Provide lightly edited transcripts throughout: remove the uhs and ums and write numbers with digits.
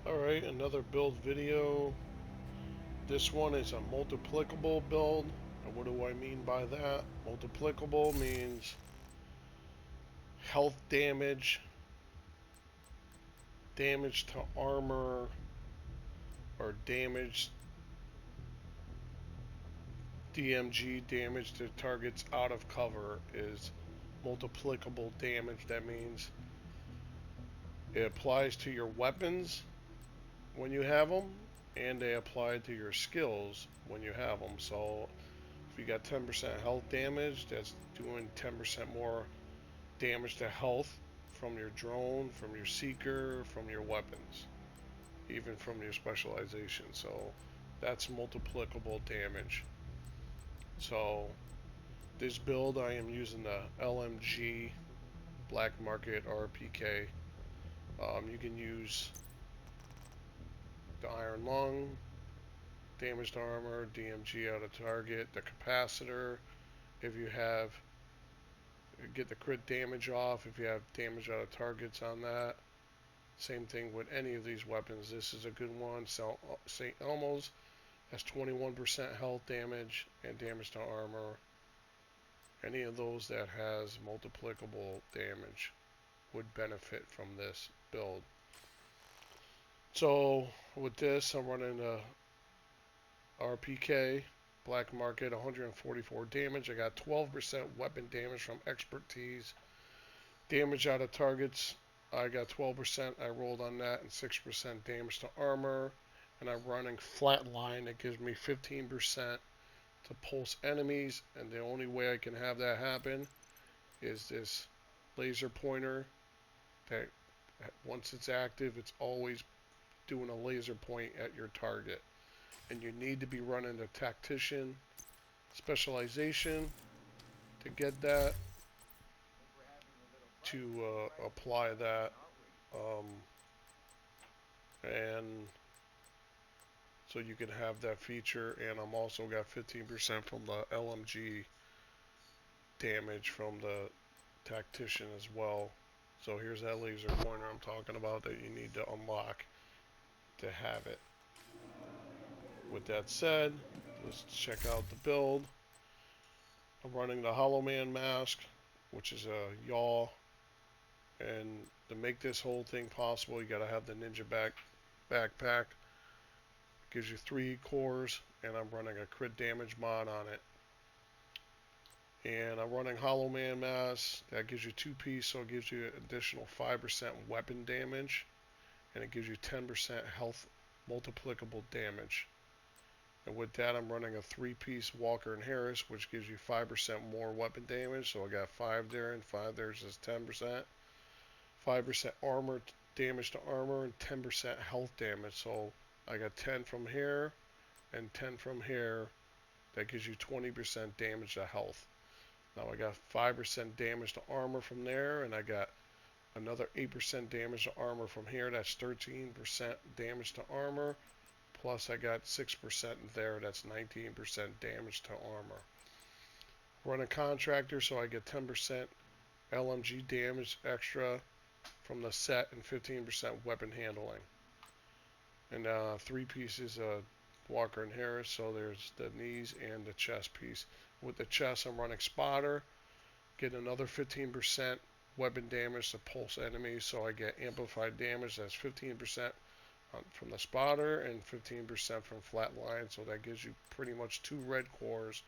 Alright, another build video. This one is a multiplicable build. And what do I mean by that? Multiplicable means health damage, damage to armor, or damage DMG, damage to targets out of cover is multiplicable damage. That means it applies to your weapons when you have them, and they apply to your skills when you have them. So if you got 10% health damage, that's doing 10% more damage to health from your drone, from your seeker, from your weapons, even from your specialization. So that's multiplicable damage. So this build, I am using the LMG Black Market RPK. You can use the Iron Lung, damage to armor, DMG out of target, the capacitor. If you have, get the crit damage off if you have damage out of targets on that. Same thing with any of these weapons. This is a good one. St. Elmo's has 21% health damage and damage to armor. Any of those that has multiplicable damage would benefit from this build. So with this, I'm running a RPK Black Market, 144 damage. I got 12% weapon damage from expertise. Damage out of targets, I got 12%. I rolled on that, and 6% damage to armor. And I'm running flatline. It gives me 15% to pulse enemies. And the only way I can have that happen is this laser pointer that once it's active, it's always doing a laser point at your target. And you need to be running the tactician specialization to get that, to apply that. Um, and so you can have that feature. And I'm also got 15% from the LMG damage from the tactician as well. So here's that laser pointer I'm talking about that you need to unlock to have it. With that said, let's check out the build. I'm running the Hollow Man mask, which is a yaw. And to make this whole thing possible, you gotta have the ninja backpack. Gives you 3 cores, and I'm running a crit damage mod on it. And I'm running Hollow Man mask. That gives you 2-piece, so it gives you additional 5% weapon damage, and it gives you 10% health multiplicable damage. And with that, I'm running a 3-piece Walker and Harris, which gives you 5% more weapon damage. So I got 5 there, and 5 there is 10%. 5% armor damage to armor, and 10% health damage. So I got 10 from here and 10 from here. That gives you 20% damage to health. Now I got 5% damage to armor from there, and I got another 8% damage to armor from here. That's 13% damage to armor. Plus I got 6% there. That's 19% damage to armor. Run a contractor, so I get 10% LMG damage extra from the set and 15% weapon handling. And 3 pieces of Walker and Harris, so there's the knees and the chest piece. With the chest, I'm running spotter, get another 15% weapon damage to pulse enemies, so I get amplified damage. That's 15% from the spotter and 15% from flatline, so that gives you pretty much 2 red cores.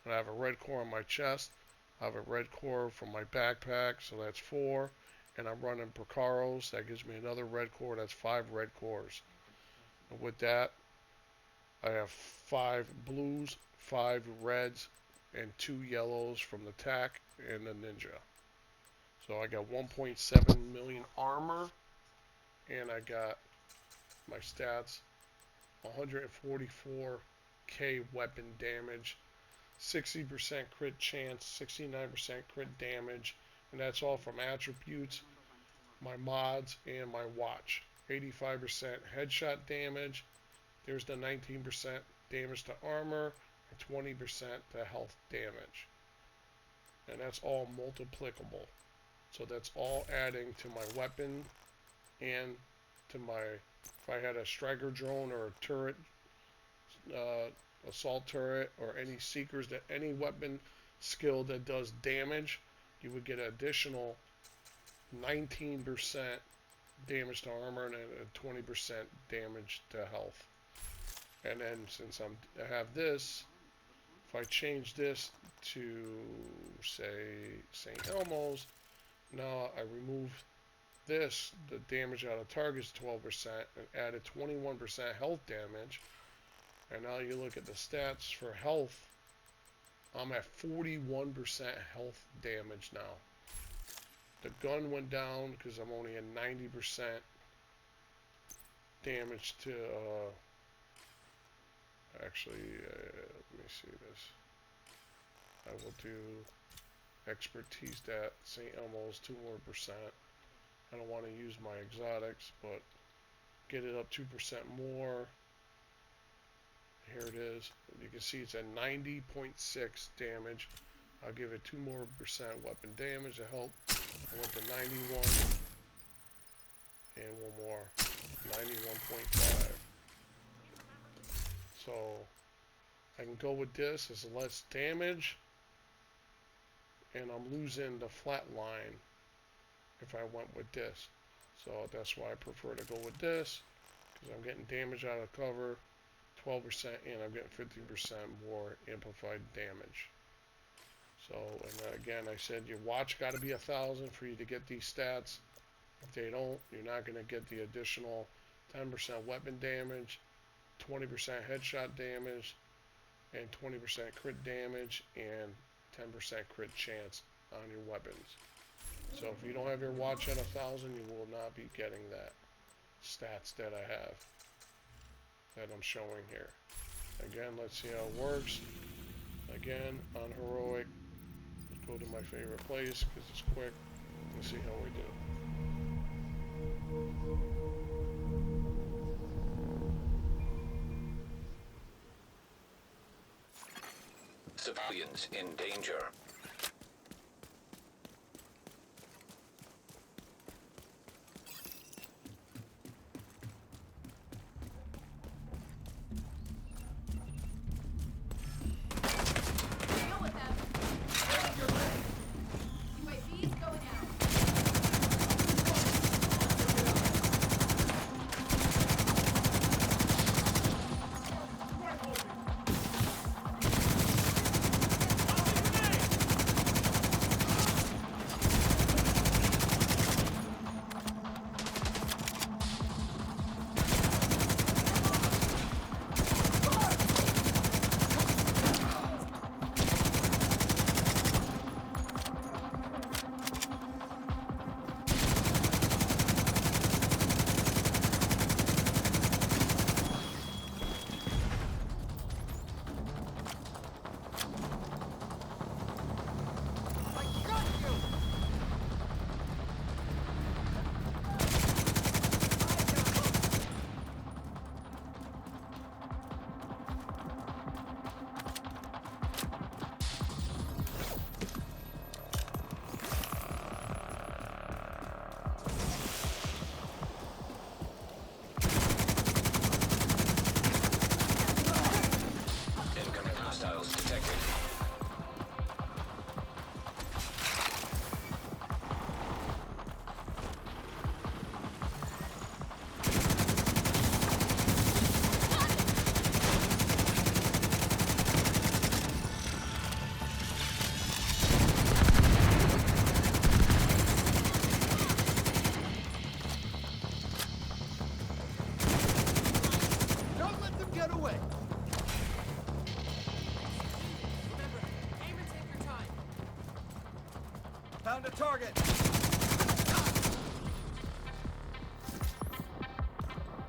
And I have a red core on my chest. I have a red core from my backpack, so that's 4. And I'm running Procaros, that gives me another red core. That's 5 red cores. And with that, I have 5 blues, 5 reds, and 2 yellows from the tac and the ninja. So I got 1.7 million armor, and I got my stats: 144k weapon damage, 60% crit chance, 69% crit damage, and that's all from attributes, my mods, and my watch. 85% headshot damage. There's the 19% damage to armor and 20% to health damage. And that's all multiplicable. So that's all adding to my weapon and to to my, if I had a striker drone or a turret, assault turret, or any seekers, that any weapon skill that does damage, you would get an additional 19% damage to armor and a 20% damage to health. And then since I have this, if I change this to, say, St. Elmo's, now I remove this, the damage out of targets 12%, and added 21% health damage. And now you look at the stats for health, I'm at 41% health damage now. The gun went down because I'm only at 90% damage to, actually, let me see this. I will do expertise that St. Elmo's 2 more percent. I don't want to use my exotics, but get it up 2% more. Here it is. You can see it's at 90.6 damage. I'll give it 2 more percent weapon damage to help. I went to 91 and 1 more, 91.5. So I can go with this. It's less damage, and I'm losing the flat line if I went with this. So that's why I prefer to go with this, because I'm getting damage out of cover, 12%, and I'm getting 15% more amplified damage. So, and again, I said your watch got to be 1,000 for you to get these stats. If they don't, you're not going to get the additional 10% weapon damage, 20% headshot damage, and 20% crit damage, and 10% crit chance on your weapons. So if you don't have your watch at 1,000, you will not be getting that stats that I have, that I'm showing here. Again, let's see how it works. Again, on heroic, let's go to my favorite place because it's quick. Let's see how we do. Civilians in danger. Found a target.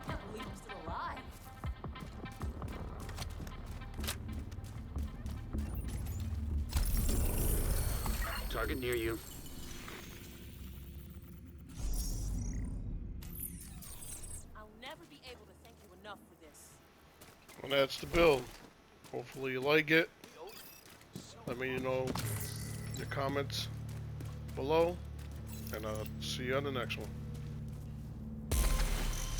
Can't believe I'm still alive. Target near you. I'll never be able to thank you enough for this. And that's the build. Hopefully you like it. Let me know in the comments below, and I'll see you on the next one.